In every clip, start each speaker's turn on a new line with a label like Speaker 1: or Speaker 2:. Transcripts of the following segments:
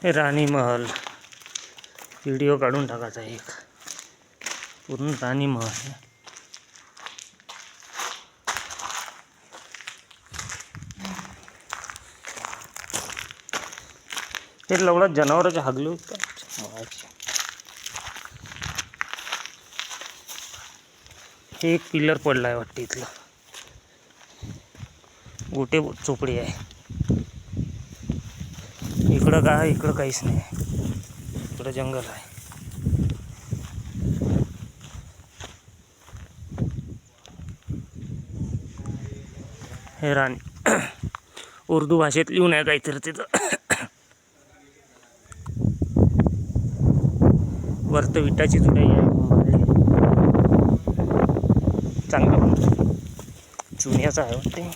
Speaker 1: राणी Mahal video काढून टाकायचा एक पूर्ण राणी महल आहे. हे लवडा जनावरांचे हागले होते. हे एक पिलर पडला आहे वाटते इथलं. गोटे चोपडी आहे. इकडं काय इकडं काहीच नाही. इकडं जंगल आहे. हे राणी उर्दू भाषेत लिहून आहे काहीतरी तिथं. वरत विटाची जुडाई आहे. चांगलं पण चुन्याचं आहे वाटते.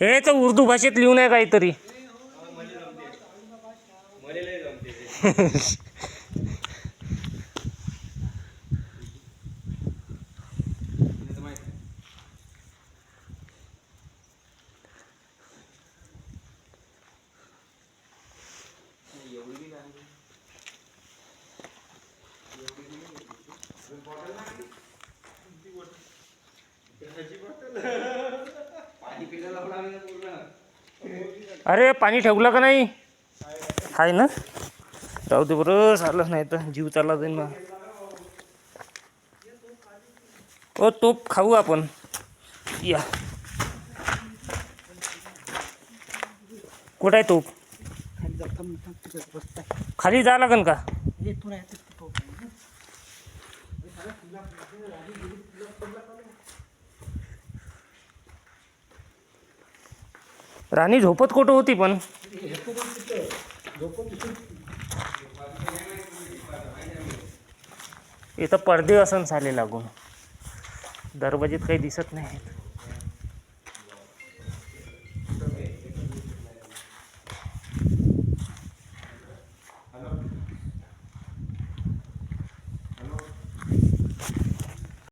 Speaker 1: हे तर उर्दू भाषेत लिहून आहे काहीतरी. अरे पाणी ठेवलं का नाही? आहे ना. जाऊ दे बरं. झालं नाही तर जीव चालला जाईल ना. ओ तोप खाऊ आपण या. कुठं आहे तोप? खाली जा लागन का? राणी झोपत कुठं होती पण? इथं पडदे असन साले लागून. दरवाजेत काही दिसत नाही.